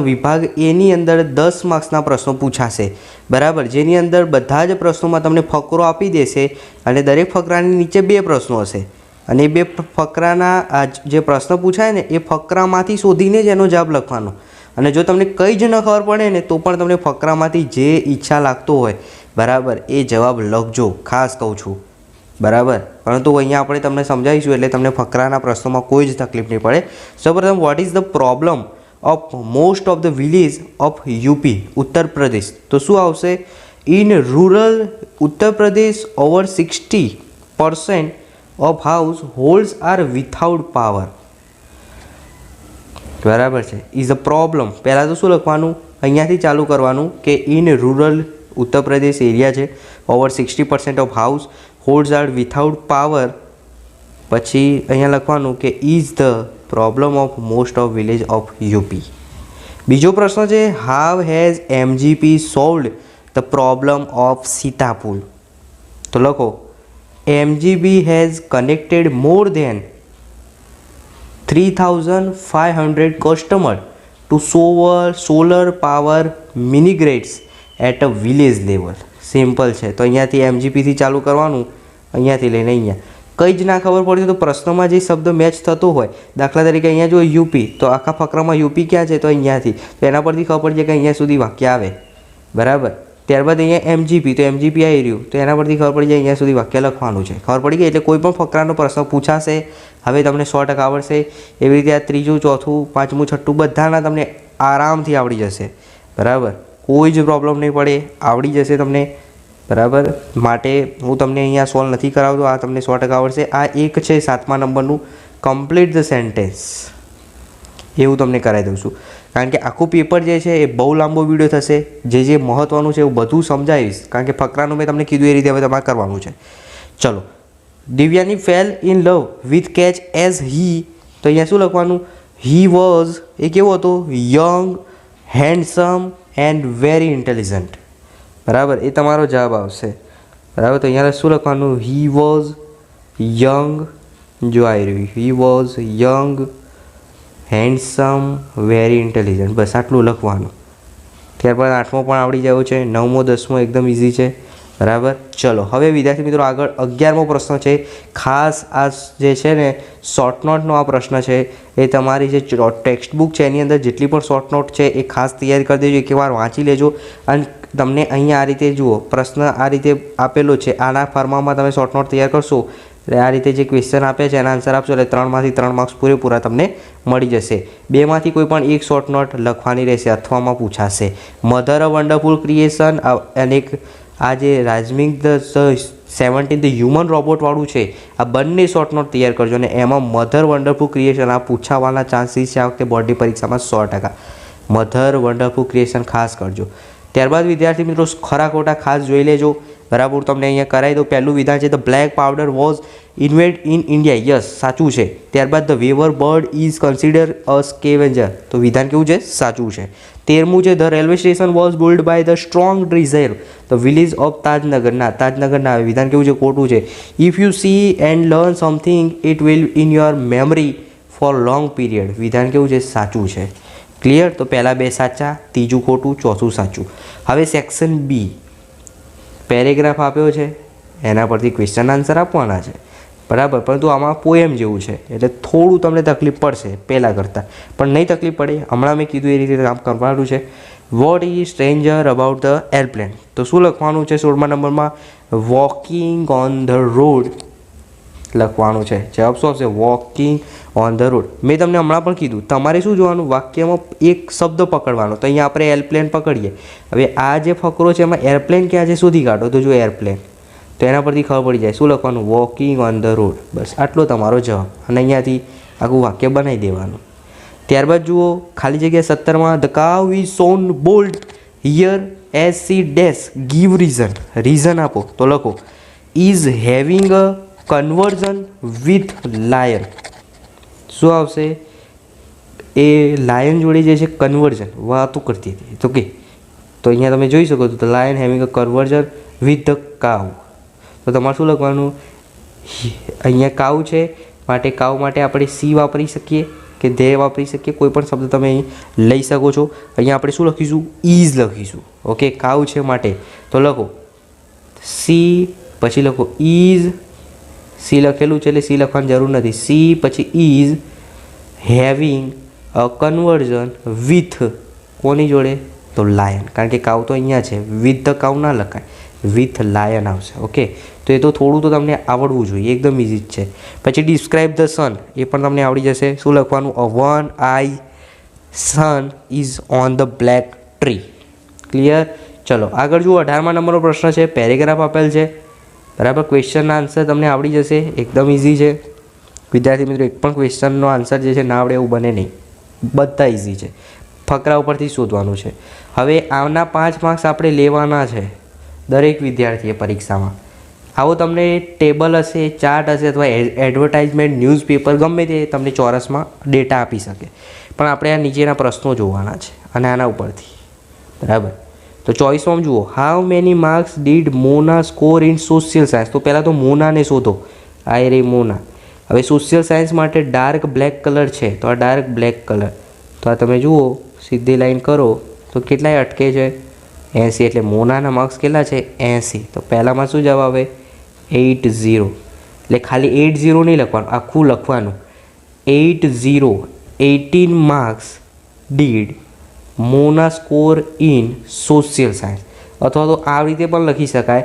વિભાગ એની અંદર 10 માર્ક્સના પ્રશ્નો પૂછાશે, બરાબર, જેની અંદર બધા જ પ્રશ્નોમાં તમને ફકરો આપી દેશે અને દરેક ફકરાની નીચે 2 પ્રશ્નો હશે અને એ 2 ફકરાના જે પ્રશ્ન પૂછાય ને એ ફકરામાંથી શોધીને જ એનો જવાબ લખવાનો. અને જો તમને કંઈ જ ન ખબર પડે ને તો પણ તમને ફકરામાંથી જે ઈચ્છા લાગતો હોય, બરાબર, એ જવાબ લખજો, ખાસ કહું છું, બરાબર. પરંતુ અહીંયા આપણે તમને સમજાવીશું એટલે તમને ફકરાના પ્રશ્નોમાં કોઈ જ તકલીફ નહીં પડે. સૌપ્રથમ, what is the problem of most of the village of UP, Uttar Pradesh? તો શું આવશે? In rural Uttar Pradesh over 60% of households are without power. બરાબર છે. ઇઝ ધ પ્રોબ્લેમ, પહેલાં તો શું લખવાનું, અહીંયાથી ચાલુ કરવાનું કે in rural Uttar Pradesh area છે, over 60% of households are without power. પછી અહીંયા લખવાનું કે is the problem of most of village of UP. બીજો પ્રશ્ન છે, how has MGP solved the problem of Sitapur? તો લખો, MGP has connected more than 3500 customer to solar power mini grids at a village level. Simple છે. તો અહીંયાથી એમજીપીથી ચાલુ કરવાનું, અહીંયાથી લઈને અહીંયા. કંઈ જ ના ખબર પડતી તો પ્રશ્નમાં જે શબ્દ મેચ થતો હોય, દાખલા તરીકે અહીંયા જો યુપી, તો આખા ફકરામાં યુપી ક્યાં છે? તો અહીંયાથી, તો એના પરથી ખબર પડી જાય કે અહીંયા સુધી વાક્ય આવે, બરાબર. ત્યારબાદ અહીંયા એમજીપી, તો એમજીપી આવી રહ્યું, તો એના પરથી ખબર પડી જાય અહીંયા સુધી વાક્ય લખવાનું છે. ખબર પડી ગઈ? એટલે કોઈ પણ ફકરાનો પ્રશ્ન પૂછાશે, હવે તમને 100% આવડશે. એવી રીતે આ ત્રીજું, ચોથું, પાંચમું, છઠ્ઠું બધાના તમને આરામથી આવડી જશે, બરાબર. કોઈ જ પ્રોબ્લેમ નહીં પડે, આવડી જશે તમને, બરાબર. માટે હું તમને અહીંયા સોલ્વ નથી કરાવતો, આ તમને 100% આવડશે. આ એક છે 7મા નંબરનું, કમ્પ્લીટ ધ સેન્ટેન્સ, એવું તમને કરાવી દઉં છું. કારણ કે આખું પેપર જે છે એ બહુ લાંબો વિડીયો થશે. જે મહત્ત્વનું છે એવું બધું સમજાવીશ, કારણ કે ફકરાનું મેં તમને કીધું એ રીતે હવે તમારે કરવાનું છે. ચલો, Devayani fail in love with catch as he. તો અહીંયા શું લખવાનું? હી વોઝ, એ કેવો હતો? Young, handsome and very intelligent, બરાબર. એ તમારો જવાબ આવશે, બરાબર. તો અહીંયા શું લખવાનું? હી વોઝ યંગ, જો આવી રહ્યું, he was young, handsome, very intelligent, બસ આટલું લખવાનું. ત્યારબાદ 8મો પણ આવડી જાય છે, 9મો, 10મો એકદમ ઇઝી છે, બરાબર. ચલો, હવે વિદ્યાર્થી મિત્રો આગળ 11મો પ્રશ્ન છે. ખાસ આ જે છે ને શોર્ટ નોટનો આ પ્રશ્ન છે, એ તમારી જે ટેક્સ્ટ બુક છે એની અંદર જેટલી પણ શોર્ટ નોટ છે એ ખાસ તૈયાર કરી દેજો, એકવાર વાંચી લેજો. અને તમને અહીંયા આ રીતે જુઓ, પ્રશ્ન આ રીતે આપેલો છે, આના ફોર્મમાં તમે શોર્ટ નોટ તૈયાર કરશો એટલે આ રીતે જે ક્વેશ્ચન આપ્યા છે એના આન્સર આપશો એટલે 3માંથી 3 માર્ક્સ પૂરેપૂરા તમને મળી જશે. 2માંથી કોઈ પણ એક શોર્ટ નોટ લખવાની રહેશે અથવામાં પૂછાશે. મધર અ વન્ડરફુલ ક્રિએશન અને એક આ જે રાજમિંગ ધ 17 હ્યુમન રોબોટવાળું છે, આ બંને શોર્ટ નોટ તૈયાર કરજો. અને એમાં મધર વન્ડરફુલ ક્રિએશન આ પૂછાવાના ચાન્સીસ છે આ વખતે બોર્ડની પરીક્ષામાં 100%. મધર વન્ડરફુલ ક્રિએશન ખાસ કરજો. ત્યારબાદ વિદ્યાર્થી મિત્રો ખરા ખોટા ખાસ જોઈ લેજો, બરાબર. તમને અહીંયા કરાવી દો. પહેલું વિધાન છે, the black powder was invent in India. Yes, સાચું છે. ત્યારબાદ the weaver bird is consider a scavenger. તો વિધાન કેવું છે? સાચું છે. 13મું છે, the railway station was build by the strong reserve the village of Tajnagar. ના, તાજનગર ના આવે. વિધાન કેવું છે? ખોટું છે. If you see and learn something it will in your memory for long period. વિધાન કેવું છે? સાચું છે. ક્લિયર? તો પહેલાં 2 સાચા, ત્રીજું ખોટું, ચોથું સાચું. હવે સેક્શન બી, પેરેગ્રાફ આપ્યો છે, એના પરથી ક્વેશ્ચન આન્સર આપવાના છે, બરાબર. પરંતુ આમાં પોએમ જેવું છે એટલે થોડું તમને તકલીફ પડશે પહેલાં કરતાં, પણ નહીં તકલીફ પડે. હમણાં મેં કીધું એ રીતે કામ કરવાનું છે. What is stranger about the airplane? તો શું લખવાનું છે 16મા નંબરમાં? વોકિંગ ઓન ધ રોડ લખવાનું છે. જવાબ શું આવશે? Walking on the road. મેં તમને હમણાં પણ કીધું, તમારે શું જોવાનું? વાક્યમાં એક શબ્દ પકડવાનો. તો અહીંયા આપણે એરપ્લેન પકડીએ. હવે આ જે ફકરો છે એમાં એરપ્લેન ક્યાં છે શોધી કાઢો. તો જો એરપ્લેન, તો એના પરથી ખબર પડી જાય. શું લખવાનું? Walking on the road. બસ આટલો તમારો જવાબ. અને અહીંયાથી આખું વાક્ય બનાવી દેવાનું. ત્યારબાદ જુઓ ખાલી જગ્યા 17માં, the cow is shown bold here as C dash give reason. Reason આપો. તો લખો is having a conversation with lion. શું આવશે? એ લાયન જોડે જે છે કન્વર્ઝન વાતો કરતી હતી. તો કે તો અહીંયા તમે જોઈ શકો છો, the lion having a conversation with the cow. તો તમારે શું લખવાનું? અહીંયા કાવ છે માટે કાવ માટે આપણે સી વાપરી શકીએ, કે ધ્યેય વાપરી શકીએ, કોઈ પણ શબ્દ તમે અહીં લઈ શકો છો. અહીંયા આપણે શું લખીશું? ઇઝ લખીશું. ઓકે, કાઉ છે માટે તો લખો સી, પછી લખો ઇઝ. સી લખેલું છે એટલે સી લખવાની જરૂર નથી. સી પછી is having a conversation with કોની જોડે? તો લાયન, કારણ કે કાઉ તો અહીંયા છે. વિથ ધ કાઉ ના લખાય, વિથ લાયન આવશે. ઓકે, તો એ તો થોડું તો તમને આવડવું જોઈએ, એકદમ ઇઝી જ છે. પછી ડિસ્ક્રાઇબ ધ સન, એ પણ તમને આવડી જશે. શું લખવાનું? A one I sun is on the black tree. Clear? ચલો આગળ જુઓ. 18મા નંબરનો પ્રશ્ન છે, પેરેગ્રાફ આપેલ છે. બરાબર, ક્વેશ્ચનના આન્સર તમને આવડી જશે, એકદમ ઇઝી છે. વિદ્યાર્થી મિત્રો, એક પણ ક્વેશ્ચનનો આન્સર જે છે ના આવડે એવું બને નહીં, બધા ઇઝી છે. ફકરા ઉપરથી શોધવાનું છે. હવે આના 5 માર્ક્સ આપણે લેવાના છે દરેક વિદ્યાર્થીએ પરીક્ષામાં. આવો તમને ટેબલ હશે, ચાર્ટ હશે અથવા એડવર્ટાઇઝમેન્ટ, ન્યૂઝપેપર ગમે તે તમને ચોરસમાં ડેટા આપી શકે, પણ આપણે આ નીચેના પ્રશ્નો જોવાના છે અને આના ઉપરથી. બરાબર, તો 24માં જુઓ. How many marks did Mona score in social science? તો પહેલાં તો મોનાને શોધો. આ રે મોના. હવે સોશિયલ સાયન્સ માટે ડાર્ક બ્લેક કલર છે, તો આ ડાર્ક બ્લેક કલર. તો આ તમે જુઓ, સીધી લાઈન કરો તો કેટલાય અટકે છે? 80. એટલે મોનાના માર્ક્સ કેટલા છે? 80. તો પહેલાંમાં શું જવાબ આવે? 80. એટલે ખાલી 80 નહીં લખવાનું, આખું લખવાનું. 80, 18 marks did Mona score in social science. અથવા તો આ રીતે પણ લખી શકાય,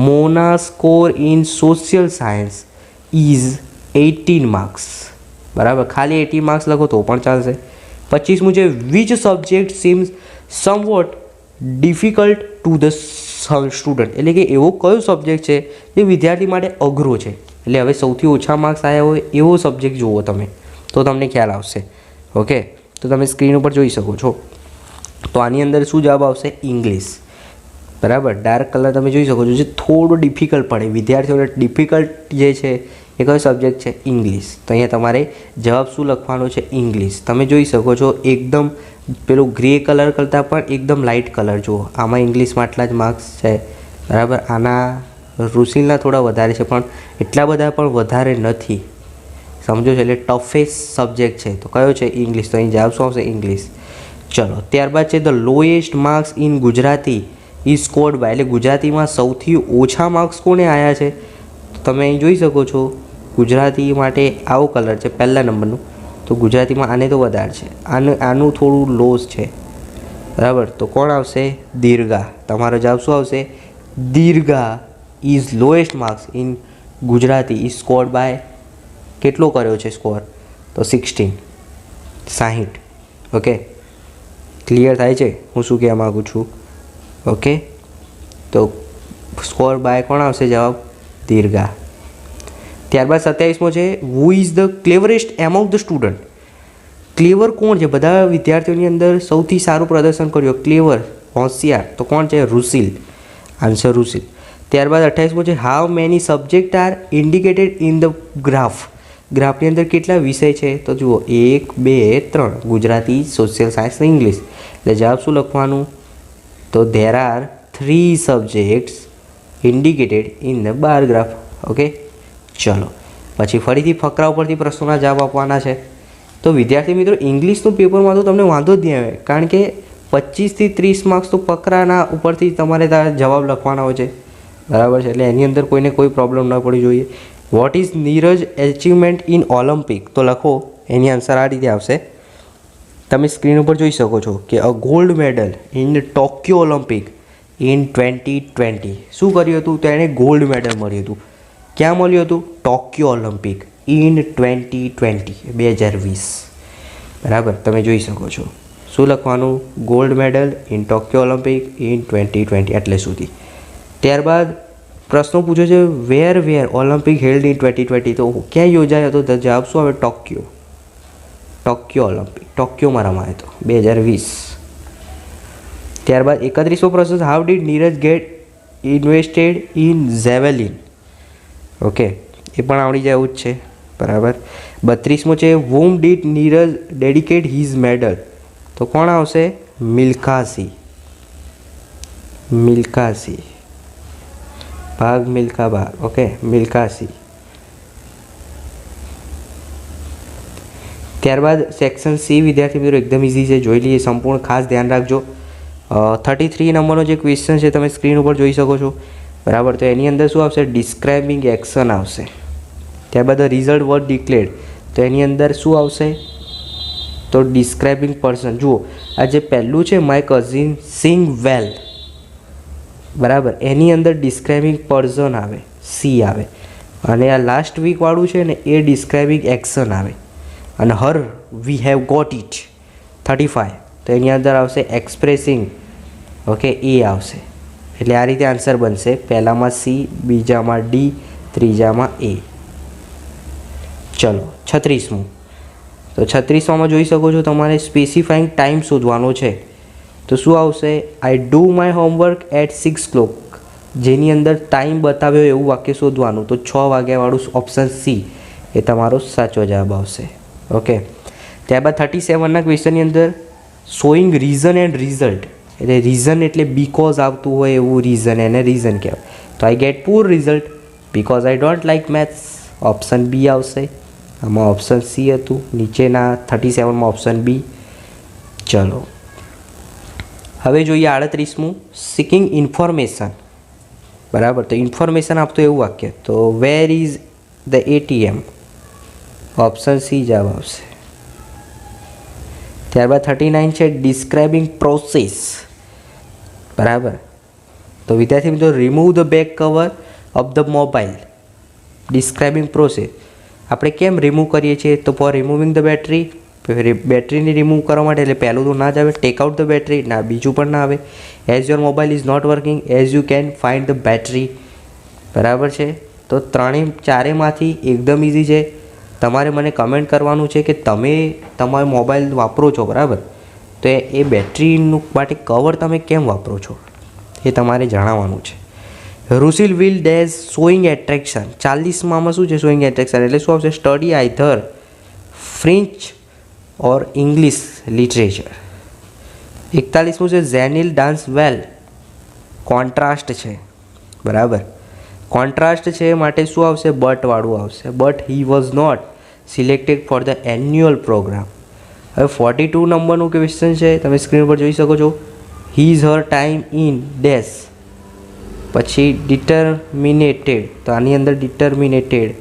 Mona score in social science is 18 marks. બરાબર, ખાલી 80 માર્ક્સ લખો તો પણ ચાલશે. 25મું છે, which subject seems somewhat difficult to the student? એટલે કે એવો કયો સબ્જેક્ટ છે જે વિદ્યાર્થી માટે અઘરો છે? એટલે હવે સૌથી ઓછા માર્ક્સ આવ્યા હોય એવો સબ્જેક્ટ જુઓ તમે, તો તમને ખ્યાલ આવશે. ઓકે, તો તમે સ્ક્રીન ઉપર જોઈ શકો છો. તો આની અંદર શું જવાબ આવશે? ઇંગ્લિશ. બરાબર, ડાર્ક કલર તમે જોઈ શકો છો, જે થોડું ડિફિકલ્ટ પડે વિદ્યાર્થીઓને. ડિફિકલ્ટ જે છે એ કયો સબ્જેક્ટ છે? ઇંગ્લિશ. તો અહીંયા તમારે જવાબ શું લખવાનો છે? ઇંગ્લિશ. તમે જોઈ શકો છો એકદમ પેલું ગ્રે કલર કરતાં પણ એકદમ લાઇટ કલર જુઓ. આમાં ઇંગ્લિશમાં આટલા જ માર્ક્સ છે. બરાબર, આના રુસિલના થોડા વધારે છે, પણ એટલા બધા પણ વધારે નથી. સમજો છો? એટલે ટફેસ્ટ સબ્જેક્ટ છે તો કયો છે? ઇંગ્લિશ. તો અહીં જવાબ શું આવશે? ઇંગ્લિશ. ચલો ત્યારબાદ છે, the lowest marks in Gujarati is scored by. એટલે ગુજરાતીમાં સૌથી ઓછા માર્ક્સ કોને આવ્યા છે? તો તમે અહીં જોઈ શકો છો, ગુજરાતી માટે આવો કલર છે પહેલા નંબરનું. તો ગુજરાતીમાં આને તો વધારે છે, આનું થોડું લોસ છે. બરાબર, તો કોણ આવશે? દીર્ઘા. તમારો જવાબ શું આવશે? Dirgha is lowest marks in Gujarati is scored by. કેટલો કર્યો છે સ્કોર? તો 16, 60. ઓકે, ક્લિયર થાય છે હું શું કહેવા માગું છું? ઓકે, તો સ્કોર બાય કોણ આવશે જવાબ? દીર્ઘા. ત્યારબાદ 27મો છે, who is the cleverest among the student? Clever કોણ છે? બધા વિદ્યાર્થીઓની અંદર સૌથી સારું પ્રદર્શન કર્યું, ક્લેવર, હોશિયાર, તો કોણ છે? રુસિલ. આન્સર રુસિલ. ત્યારબાદ 28મો છે, how many subject are indicated in the graph? ગ્રાફની અંદર કેટલા વિષય છે? તો જુઓ 1, 2, 3, ગુજરાતી, સોશિયલ સાયન્સ અને ઇંગ્લિશ. એટલે જવાબ શું લખવાનું? તો there are 3 subjects indicated in the bar graph. Okay, ચલો પછી ફરીથી ફકરા ઉપરથી પ્રશ્નોના જવાબ આપવાના છે. તો વિદ્યાર્થી મિત્રો, ઇંગ્લિશનું પેપરમાં તો તમને વાંધો જ નહીં આવે, કારણ કે 25 થી 30 માર્ક્સ તો ફકરાના ઉપરથી તમારે જવાબ લખવાના હોય છે. બરાબર છે, એટલે એની અંદર કોઈને કોઈ પ્રોબ્લેમ ન પડવી જોઈએ. What is Neeraj achievement in Olympic? તો લખો, એની આન્સર આ રીતે આવશે. તમે સ્ક્રીન ઉપર જોઈ શકો છો કે a gold medal in Tokyo Olympic in 2020. શું કર્યું હતું? તો એણે ગોલ્ડ મેડલ મળ્યું હતું. ક્યાં મળ્યું હતું? Tokyo Olympic in 2020, 2020. બરાબર, તમે જોઈ શકો છો. શું લખવાનું? Gold medal in Tokyo Olympic in 2020, એટલે સુધી. ત્યારબાદ પ્રશ્નો પૂછે છે, વેર ઓલિમ્પિક હેલ્ડ ઇન 2020? તો ક્યાં યોજાયો હતો? તો જવાબ શું આવે? ટોક્યો. ટોક્યો ઓલિમ્પિક, ટોક્યોમાં રમાયો હતો 2020. ત્યારબાદ 31મો પ્રશ્ન, how did Neeraj get invested in javelin? Okay, એ પણ આવડી જાય એવું જ છે. બરાબર. 32મો છે, whom did Neeraj dedicate his medal? તો કોણ આવશે? મિલ્ખા સિંહ. મિલ્ખા સિંહ, ભાગ મિલ્ખા ભાગ. ઓકે, મિલ્ખા સિંહ. ત્યારબાદ સેક્શન સી વિદ્યાર્થી મિત્રો એકદમ ઇઝી છે, જોઈ લઈએ સંપૂર્ણ, ખાસ ધ્યાન રાખજો. 33 નંબરનો જે ક્વેશ્ચન છે તમે સ્ક્રીન ઉપર જોઈ શકો છો, બરાબર. તો એની અંદર શું આવશે? ડિસ્ક્રાઇબિંગ એક્શન આવશે. ત્યારબાદ રિઝલ્ટ વોઝ ડિક્લેર્ડ, તો એની અંદર શું આવશે? તો ડિસ્ક્રાઇબિંગ પર્સન. જુઓ આ જે પહેલું છે માય કઝિન સિંગ વેલ, બરાબર, એની અંદર ડિસ્ક્રાઇબિંગ પર્સન આવે, સી આવે. અને આ લાસ્ટ વીકવાળું છે ને એ ડિસ્ક્રાઇબિંગ એક્શન આવે. અને હર વી હેવ ગોટ ઇટ 35, તો એની અંદર આવશે એક્સપ્રેસિંગ, ઓકે, એ આવશે. એટલે આ રીતે આન્સર બનશે. પહેલામાં સી, બીજામાં ડી, ત્રીજામાં એ. ચલો 36મું. તો 36માં જોઈ શકો છો તમારે સ્પેસિફાઈંગ ટાઈમ શોધવાનો છે. તો શું આવશે? I do my homework at 6 o'clock, જેની અંદર ટાઈમ બતાવ્યો એવું વાક્ય શોધવાનું. તો 6 વાગ્યાવાળું ઓપ્શન સી એ તમારો સાચો જવાબ આવશે. ઓકે. ત્યારબાદ 37ના ક્વેશ્ચનની અંદર શોઈંગ રીઝન એન્ડ રિઝલ્ટ, એટલે રીઝન એટલે બીકોઝ આવતું હોય એવું રીઝન, એને રીઝન કહેવાય. તો I get poor result because I don't like maths, option B આવશે. આમાં ઓપ્શન સી હતું, નીચેના 37માં ઓપ્શન બી. ચલો હવે જોઈએ 38મું, સિકિંગ ઇન્ફોર્મેશન, બરાબર. તો ઇન્ફોર્મેશન આપતું એવું વાક્ય, તો where is the ATM, option C જવાબ આવશે. ત્યારબાદ 39 છે ડિસ્ક્રાઇબિંગ પ્રોસેસ, બરાબર. તો વિદ્યાર્થી મિત્રો remove the back cover of the mobile, describing process. આપણે કેમ રિમૂવ કરીએ છીએ? તો ફોર રિમૂવિંગ ધ બેટરી, બેટરીને રિમૂવ કરવા માટે. એટલે પહેલું તો ના જ આવે. ટેક આઉટ ધ બેટરી, ના, બીજું પણ ના આવે. As your mobile is not working as you can find the battery, બરાબર છે. તો ચારેમાંથી એકદમ ઇઝી છે. તમારે મને કમેન્ટ કરવાનું છે કે તમે તમારો મોબાઈલ વાપરો છો, બરાબર, તો એ બેટરીનું માટે કવર તમે કેમ વાપરો છો એ તમારે જણાવવાનું છે. રૂસિલ વિલ ડેઝ શોઈંગ એટ્રેક્શન, 40માં શું છે? શોઈંગ એટ્રેક્શન એટલે શું આવશે? સ્ટડી આઈધર ફ્રેન્ચ ઓર ઇંગ્લિશ લિટરેચર. 41મું છે ઝેનિલ ડાન્સ વેલ, કોન્ટ્રાસ્ટ છે, બરાબર. કોન્ટ્રાસ્ટ છે માટે શું આવશે? બટ વાળું આવશે. But he was not selected for the annual programme. હવે 42 નંબરનું ક્વેશ્ચન છે, તમે સ્ક્રીન પર જોઈ શકો છો. His Har time in dash, પછી ડિટર્મિનેટેડ, તો આની અંદર ડિટર્મિનેટેડ,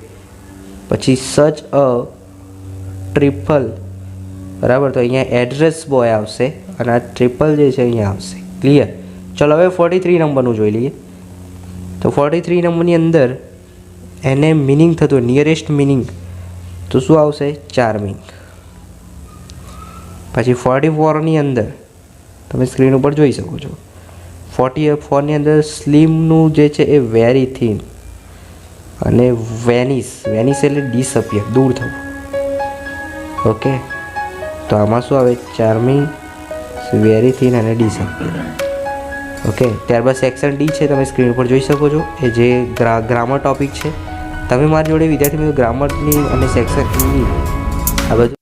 પછી સચ અ ટ્રિપલ, બરાબર. તો અહીંયા એડ્રેસ બોય આવશે અને આ ટ્રિપલ જે છે અહીંયા આવશે. ક્લિયર? ચલો હવે 43 નંબરનું જોઈ લઈએ. તો 43 નંબરની અંદર એને મિનિંગ થતું નિયરેસ્ટ મિનિંગ, તો શું આવશે? ચાર્મિંગ. પછી 44ની અંદર તમે સ્ક્રીન ઉપર જોઈ શકો છો. 44ની અંદર સ્લિમનું જે છે એ વેરી થિન, અને વેનિશ, વેનિશ એટલે ડિસઅપિયર, દૂર થવું. ઓકે. તો આમાં શું આવે? ચાર્મિંગ, વેરી થિન અને ડિસઅપિયર. ઓકે. ત્યારબાદ સેક્શન ડી છે, તમે સ્ક્રીન ઉપર જોઈ શકો છો, એ જે ગ્રામર ટોપિક છે. તમે મારી જોડે વિદ્યાર્થી મિત્રો ગ્રામરની અને સેક્શન ઈની આ બધું